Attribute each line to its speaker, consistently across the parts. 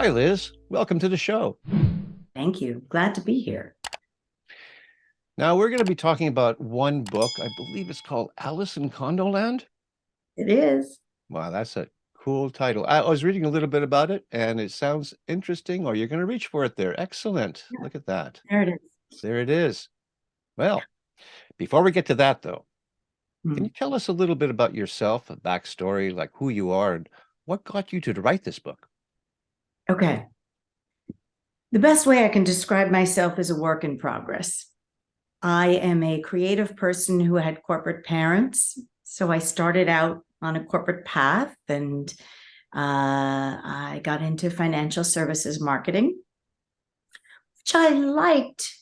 Speaker 1: Hi, Liz. Welcome to the show.
Speaker 2: Thank you. Glad to be here.
Speaker 1: Now, we're going to be talking about one book. I believe it's called Alice in Condoland.
Speaker 2: It is.
Speaker 1: Wow, that's a cool title. I was reading a little bit about it, and it sounds interesting, or you're going to reach for it there. Excellent.
Speaker 2: Yeah,
Speaker 1: Look at that.
Speaker 2: there it is.
Speaker 1: There it is. Well, before we get to that, though, can
Speaker 2: Hmm.
Speaker 1: you tell us a little bit about yourself, a backstory, like who you are, and what got you to write this book?
Speaker 2: Okay. The best way I can describe myself is a work in progress. I am a creative person who had corporate parents. So I started out on a corporate path and I got into financial services marketing, which I liked.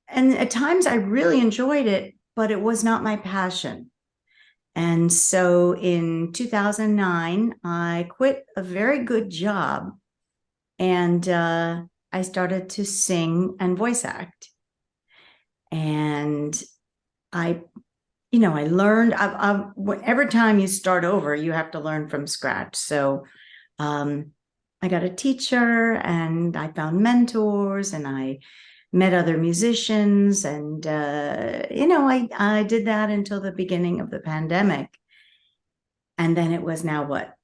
Speaker 2: And at times I really enjoyed it, but it was not my passion. And so in 2009, I quit a very good job and I started to sing and voice act. And I, I learned. Every time you start over, you have to learn from scratch. So um, I got a teacher, and I found mentors, and I met other musicians, and I did that until the beginning of the pandemic, and then it was now what.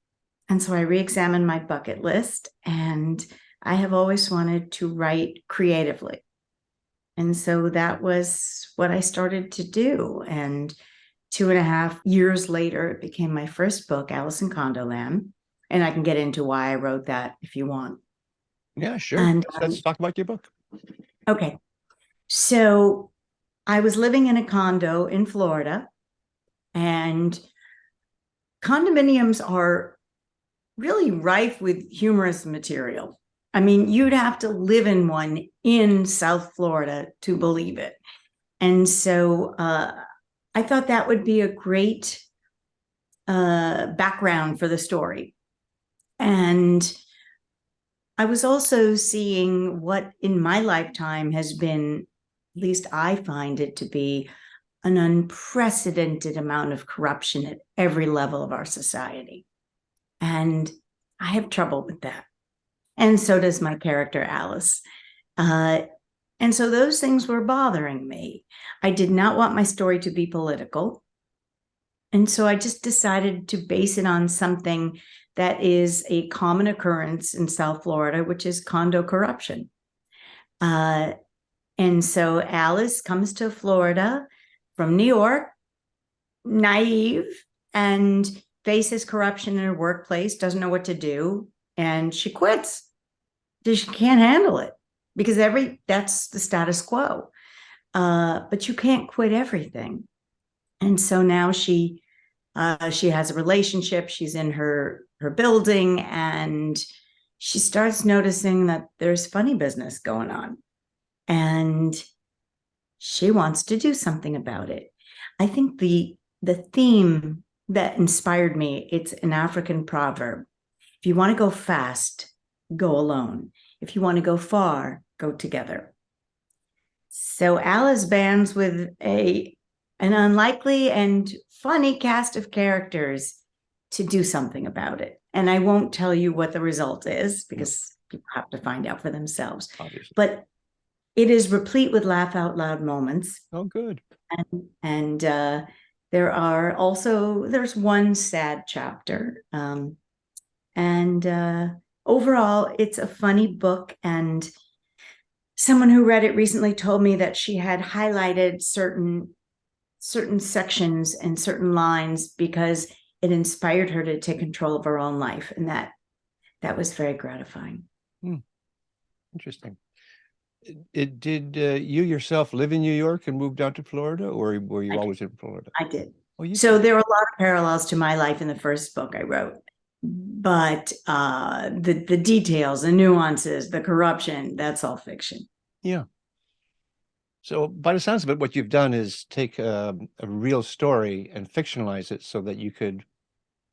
Speaker 2: And so I re-examined my bucket list, and I have always wanted to write creatively. And so that was what I started to do. And 2.5 years later, it became my first book, Alice in Condoland. And I can get into why I wrote that if you want.
Speaker 1: Yeah, sure.
Speaker 2: And
Speaker 1: Let's talk about your book.
Speaker 2: okay, so I was living in a condo in Florida, and condominiums are really rife with humorous material. I mean, you'd have to live in one in South Florida to believe it. And so I thought that would be a great background for the story. And I was also seeing what in my lifetime has been, at least I find it to be, an unprecedented amount of corruption at every level of our society. And I have trouble with that. And so does my character, Alice. Uh, and so those things were bothering me. I did not want my story to be political. And so I just decided to base it on something that is a common occurrence in South Florida, which is condo corruption. Uh, and so Alice comes to Florida from New York, naive, and faces corruption in her workplace, doesn't know what to do, and she quits. She can't handle it because that's the status quo. But you can't quit everything. And so now she has a relationship. She's in her building, and she starts noticing that there's funny business going on, and she wants to do something about it. I think the theme that inspired me, it's an African proverb. If you want to go fast, go alone. If you want to go far, go together. So Alice bands with an unlikely and funny cast of characters to do something about it. And I won't tell you what the result is because people have to find out for themselves.
Speaker 1: Obviously.
Speaker 2: But it is replete with laugh out loud moments.
Speaker 1: Oh, good.
Speaker 2: And there's one sad chapter. And overall, it's a funny book. And someone who read it recently told me that she had highlighted certain sections and certain lines because it inspired her to take control of her own life, and that was very gratifying.
Speaker 1: Interesting. Did you yourself live in New York and moved down to Florida, or were you always in Florida?
Speaker 2: I did.
Speaker 1: Oh, you
Speaker 2: So
Speaker 1: did.
Speaker 2: there were a lot of parallels to my life in the first book I wrote, but the details, the nuances, the corruption, that's all fiction.
Speaker 1: Yeah. So by the sounds of it, what you've done is take a real story and fictionalize it so that you could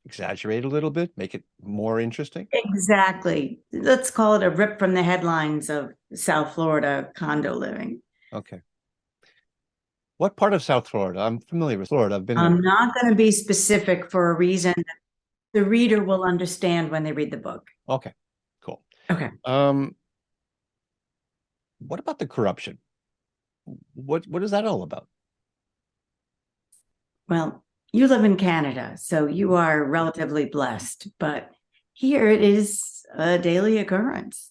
Speaker 1: exaggerate a little bit, make it more interesting.
Speaker 2: Exactly. Let's call it a rip from the headlines of South Florida condo living.
Speaker 1: Okay. What part of South Florida? I'm familiar with Florida. I've been there.
Speaker 2: I'm not going to be specific for a reason that the reader will understand when they read the book.
Speaker 1: Okay, cool.
Speaker 2: Okay.
Speaker 1: What about the corruption? What is that all about?
Speaker 2: Well, you live in Canada, so you are relatively blessed, but here it is a daily occurrence.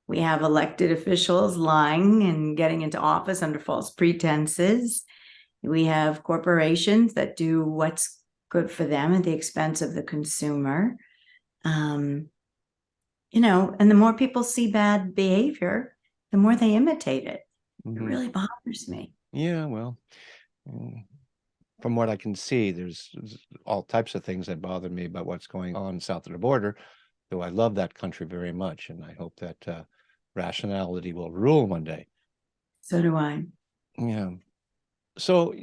Speaker 2: We have elected officials lying and getting into office under false pretenses. We have corporations that do what's good for them at the expense of the consumer. Um, and the more people see bad behavior, the more they imitate it. It
Speaker 1: Mhm.
Speaker 2: really bothers me.
Speaker 1: Yeah, well, mm, from what I can see, there's all types of things that bother me about what's going on south of the border, though I love that country very much, and I hope that rationality will rule one day.
Speaker 2: So do I.
Speaker 1: Yeah. So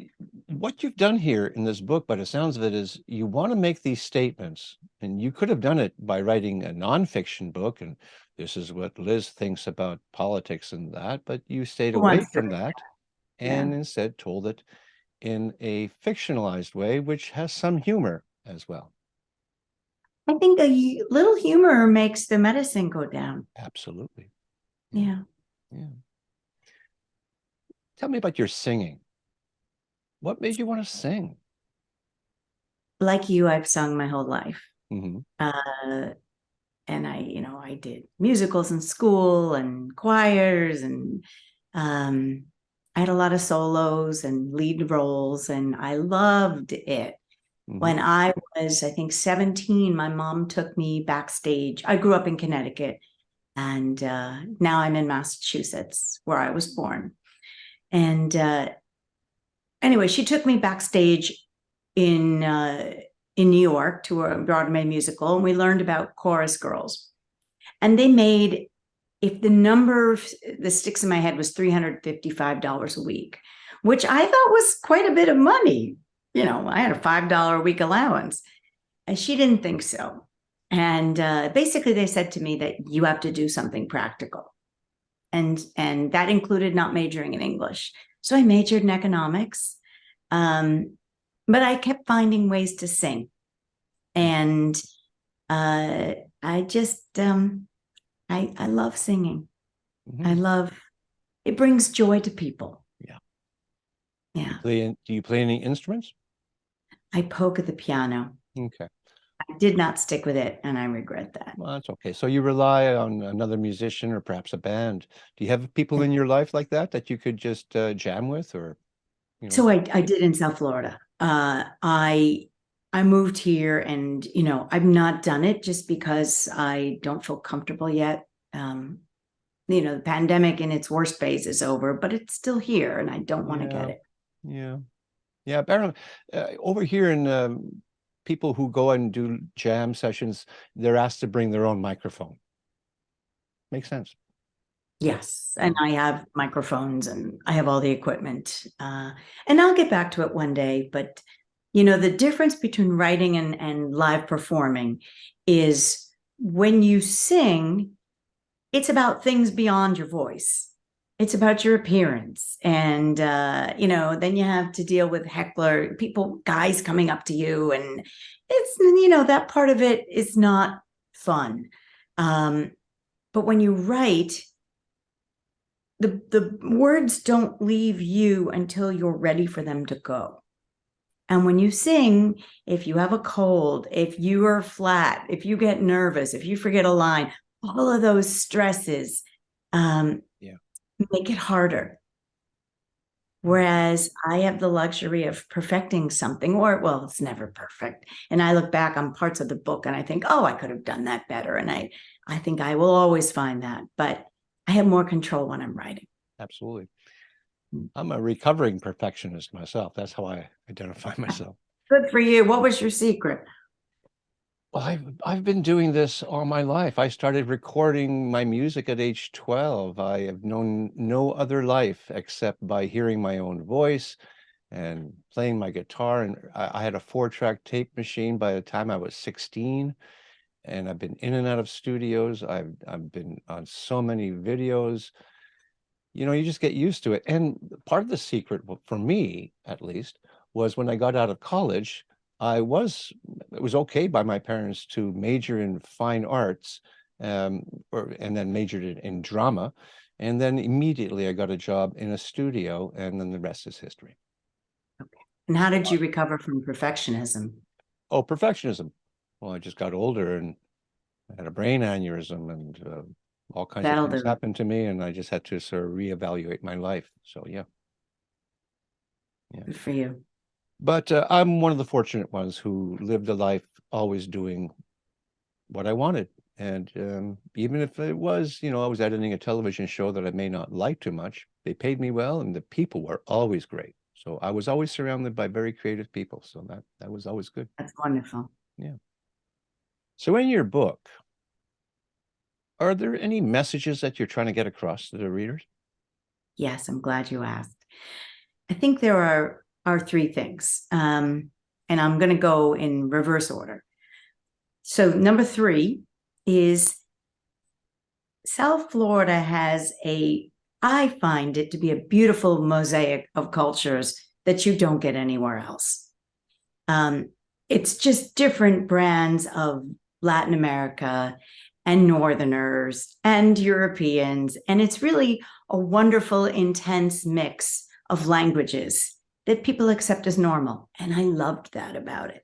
Speaker 1: what you've done here in this book, by the sounds of it, is you want to make these statements, and you could have done it by writing a nonfiction book, and this is what Liz thinks about politics and that, but you stayed
Speaker 2: Who
Speaker 1: away
Speaker 2: wants to?
Speaker 1: from that
Speaker 2: Yeah.
Speaker 1: and instead told it in a fictionalized way, which has some humor as well.
Speaker 2: I think a little humor makes the medicine go down.
Speaker 1: Absolutely. Yeah.
Speaker 2: Yeah.
Speaker 1: Yeah. Tell me about your singing. What made you want to sing?
Speaker 2: Like you, I've sung my whole life.
Speaker 1: Hmm.
Speaker 2: Uh, and I did musicals in school and choirs, and um, I had a lot of solos and lead roles, and I loved it.
Speaker 1: Hmm.
Speaker 2: When I was, I think, 17, my mom took me backstage. I grew up in Connecticut, and now I'm in Massachusetts, where I was born. And anyway, she took me backstage in uh, in New York to a Broadway musical, and we learned about chorus girls. And they made, if the number that sticks in my head was $355 a week, which I thought was quite a bit of money. I had a $5 a week allowance, and she didn't think so. And basically, they said to me that you have to do something practical, and that included not majoring in English. So I majored in economics, um, but I kept finding ways to sing, and uh, I just I love singing. I
Speaker 1: Hmm.
Speaker 2: love it brings joy to people.
Speaker 1: Yeah.
Speaker 2: Yeah.
Speaker 1: Do you play any instruments?
Speaker 2: I poke at the piano.
Speaker 1: Okay.
Speaker 2: I did not stick with it, and I regret that.
Speaker 1: Well, that's okay. So you rely on another musician or perhaps a band. Do you have people in your life like that you could just jam with, or, you know?
Speaker 2: So I did in South Florida. I moved here, and I've not done it just because I don't feel comfortable yet. Um, the pandemic in its worst phase is over, but it's still here, and I don't want to get
Speaker 1: Yeah.
Speaker 2: it.
Speaker 1: Yeah. Yeah. Apparently, over here in people who go and do jam sessions, they're asked to bring their own microphone. Makes sense.
Speaker 2: Yes, and
Speaker 1: Yeah.
Speaker 2: I have microphones and I have all the equipment. And I'll get back to it one day. But the difference between writing and live performing is when you sing, it's about things beyond your voice. It's about your appearance. And then you have to deal with heckler people, guys coming up to you, and that part of it is not fun. Um, but when you write, the words don't leave you until you're ready for them to go. And when you sing, if you have a cold, if you are flat, if you get nervous, if you forget a line, all of those stresses
Speaker 1: Yeah.
Speaker 2: make it harder. Whereas I have the luxury of perfecting something, or, well, it's never perfect. And I look back on parts of the book and I think, oh, I could have done that better. And I think I will always find that, but I have more control when I'm writing.
Speaker 1: Absolutely. I'm a recovering perfectionist myself. That's how I identify myself.
Speaker 2: Good for you. What was your secret?
Speaker 1: Well, I've been doing this all my life. I started recording my music at age 12. I have known no other life except by hearing my own voice and playing my guitar. And I had a 4-track tape machine by the time I was 16. And I've been in and out of studios. I've been on so many videos. You just get used to it. And part of the secret, for me at least, was when I got out of college, it was okay by my parents to major in fine arts and then majored in drama. And then immediately I got a job in a studio, and then the rest is history.
Speaker 2: Okay. And how did you recover from perfectionism?
Speaker 1: Oh, perfectionism. Well, I just got older and I had a brain aneurysm, and all kinds of
Speaker 2: That'll
Speaker 1: things
Speaker 2: do it.
Speaker 1: happened to me, and I just had to sort of reevaluate my life. So yeah, yeah.
Speaker 2: Good for you.
Speaker 1: But I'm one of the fortunate ones who lived a life always doing what I wanted. And even if it was, I was editing a television show that I may not like too much, they paid me well, and the people were always great. So I was always surrounded by very creative people. So that was always good.
Speaker 2: That's wonderful.
Speaker 1: Yeah. So in your book, are there any messages that you're trying to get across to the readers?
Speaker 2: Yes, I'm glad you asked. I think there are three things, and I'm going to go in reverse order. So number three is South Florida has I find it to be a beautiful mosaic of cultures that you don't get anywhere else. It's just different brands of Latin America and Northerners and Europeans. And it's really a wonderful, intense mix of languages that people accept as normal. And I loved that about it.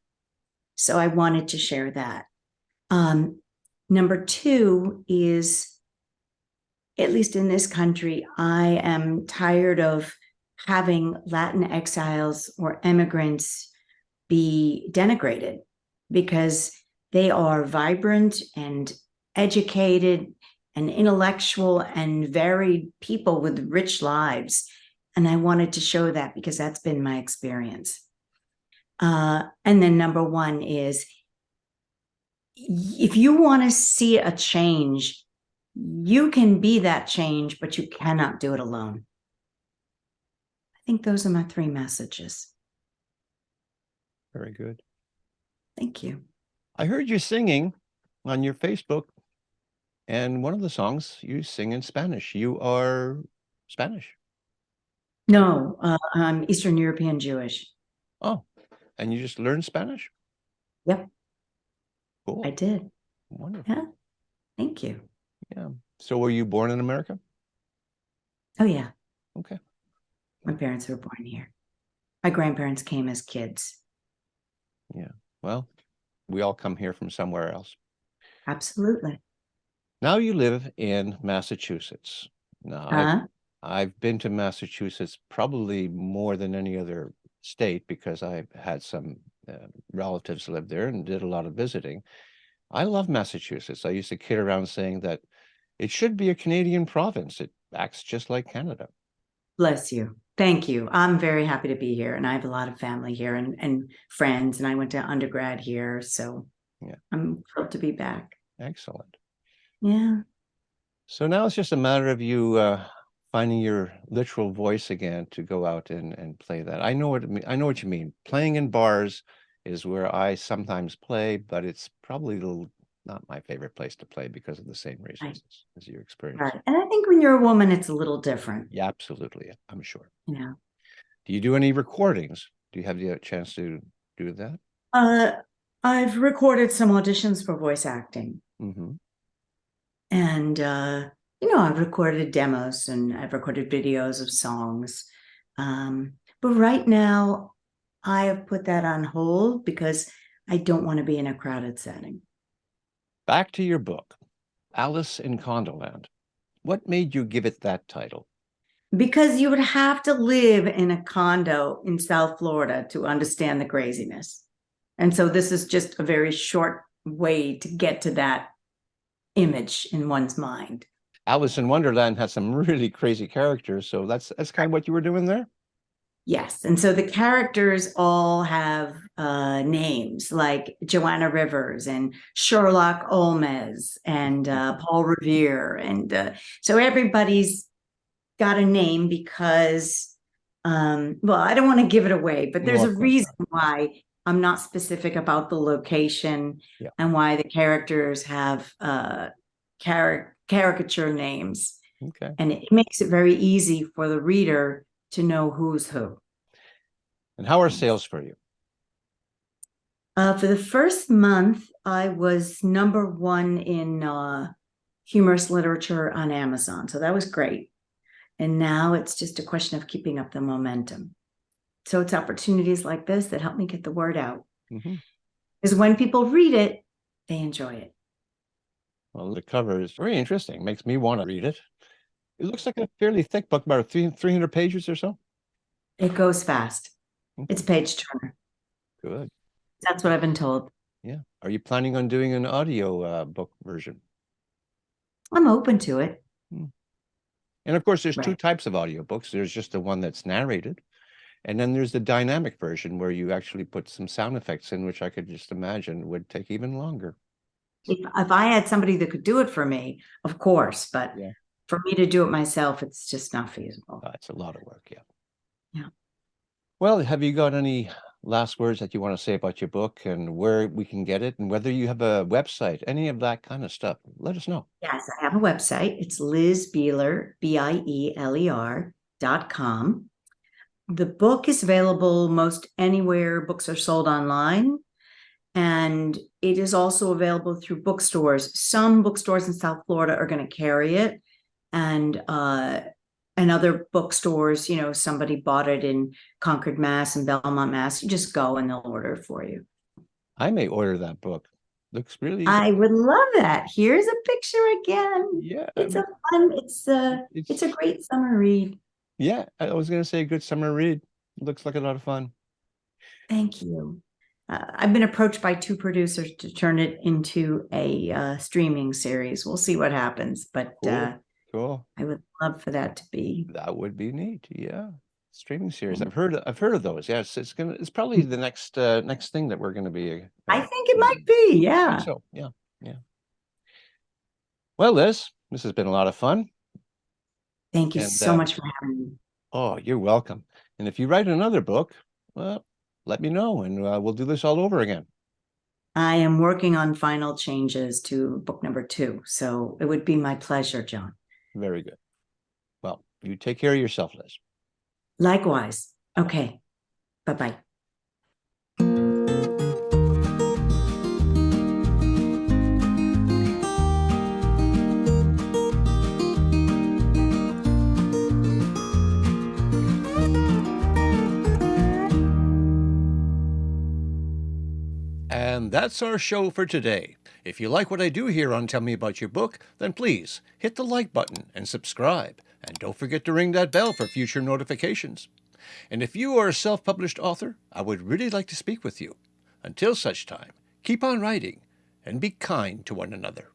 Speaker 2: So I wanted to share that. Number two is, at least in this country, I am tired of having Latin exiles or immigrants be denigrated because they are vibrant and educated and intellectual and varied people with rich lives. And I wanted to show that because that's been my experience. And then number one is, if you want to see a change, you can be that change, but you cannot do it alone. I think those are my three messages.
Speaker 1: Very good.
Speaker 2: Thank you.
Speaker 1: I heard you singing on your Facebook, and one of the songs you sing in Spanish. You are Spanish.
Speaker 2: No, I'm Eastern European Jewish.
Speaker 1: Oh, and you just learned Spanish?
Speaker 2: Yep,
Speaker 1: Cool.
Speaker 2: I did.
Speaker 1: Wonderful.
Speaker 2: Yeah, thank you.
Speaker 1: Yeah. So were you born in America?
Speaker 2: Oh, yeah.
Speaker 1: Okay.
Speaker 2: My parents were born here. My grandparents came as kids.
Speaker 1: Yeah. Well, we all come here from somewhere else.
Speaker 2: Absolutely.
Speaker 1: Now you live in Massachusetts. Now, I've been to Massachusetts probably more than any other state because I've had some relatives live there and did a lot of visiting. I love Massachusetts. I used to kid around saying that it should be a Canadian province. It acts just like Canada.
Speaker 2: Bless you. Thank you. I'm very happy to be here. And I have a lot of family here and friends. And I went to undergrad here. So
Speaker 1: yeah,
Speaker 2: I'm thrilled to be back.
Speaker 1: Excellent.
Speaker 2: Yeah.
Speaker 1: So now it's just a matter of you finding your literal voice again to go out and play that. I know what you mean. Playing in bars is where I sometimes play, but it's probably not my favorite place to play because of the same reasons as your experience.
Speaker 2: Right. And I think when you're a woman, it's a little different.
Speaker 1: Yeah, absolutely. I'm sure.
Speaker 2: Yeah.
Speaker 1: Do you do any recordings? Do you have the chance to do that?
Speaker 2: I've recorded some auditions for voice acting.
Speaker 1: Mm-hmm.
Speaker 2: And, I've recorded demos and I've recorded videos of songs. But right now, I have put that on hold because I don't want to be in a crowded setting.
Speaker 1: Back to your book, Alice in Condoland. What made you give it that title?
Speaker 2: Because you would have to live in a condo in South Florida to understand the craziness. And so this is just a very short way to get to that image in one's mind.
Speaker 1: Alice in Wonderland has some really crazy characters, so that's kind of what you were doing there?
Speaker 2: Yes. And so the characters all have names like Joanna Rivers and Sherlock Holmes and Paul Revere. And so everybody's got a name because, I don't want to give it away, but there's a reason why I'm not specific about the location and why the characters have caricature names.
Speaker 1: Okay.
Speaker 2: And it makes it very easy for the reader to know who's who.
Speaker 1: And how are sales for you?
Speaker 2: For the first month, I was number one in humorous literature on Amazon. So that was great. And now it's just a question of keeping up the momentum. So it's opportunities like this that help me get the word out.
Speaker 1: Mm-hmm.
Speaker 2: Because when people read it, they enjoy it.
Speaker 1: Well, the cover is very interesting. Makes me want to read it. It looks like a fairly thick book, about 300 pages or so.
Speaker 2: It goes fast.
Speaker 1: Okay.
Speaker 2: It's page turner.
Speaker 1: Good.
Speaker 2: That's what I've been told.
Speaker 1: Yeah. Are you planning on doing an audio book version?
Speaker 2: I'm open to it.
Speaker 1: Hmm. And of course, there's two
Speaker 2: Right.
Speaker 1: types of audiobooks. There's just the one that's narrated, and then there's the dynamic version where you actually put some sound effects in, which I could just imagine would take even longer.
Speaker 2: If I had somebody that could do it for me, of course, but
Speaker 1: Yeah.
Speaker 2: for me to do it myself, it's just not feasible.
Speaker 1: It's a lot of work. Yeah.
Speaker 2: Yeah.
Speaker 1: Well, have you got any last words that you want to say about your book and where we can get it and whether you have a website, any of that kind of stuff? Let us know.
Speaker 2: Yes, I have a website. It's Liz Bieler, BIELER.com. The book is available most anywhere books are sold online. And it is also available through bookstores. Some bookstores in South Florida are going to carry it. And other bookstores, somebody bought it in Concord, Mass and Belmont, Mass. You just go and they'll order it for you.
Speaker 1: I may order that book. Looks really
Speaker 2: I would love that. Here's a picture again.
Speaker 1: Yeah.
Speaker 2: It's it's a great summer read.
Speaker 1: Yeah, I was going to say a good summer read. Looks like a lot of fun.
Speaker 2: Thank you. I've been approached by 2 producers to turn it into a streaming series. We'll see what happens, but
Speaker 1: Cool.
Speaker 2: I would love for that to be.
Speaker 1: That would be neat. Yeah. Streaming series. I've heard of those. Yes, it's probably the next thing that we're going to be.
Speaker 2: I think it might be.
Speaker 1: I
Speaker 2: Yeah.
Speaker 1: think so. Yeah. Yeah. Well, Liz, this has been a lot of fun.
Speaker 2: Thank you
Speaker 1: And,
Speaker 2: so much for having me.
Speaker 1: Oh, you're welcome. And if you write another book, well, let me know and we'll do this all over again.
Speaker 2: I am working on final changes to book number 2, so it would be my pleasure, John.
Speaker 1: Very good. Well, you take care of yourself, Liz.
Speaker 2: Likewise. Okay. Bye-bye.
Speaker 1: And that's our show for today. If you like what I do here on Tell Me About Your Book, then please hit the like button and subscribe. And don't forget to ring that bell for future notifications. And if you are a self-published author, I would really like to speak with you. Until such time, keep on writing and be kind to one another.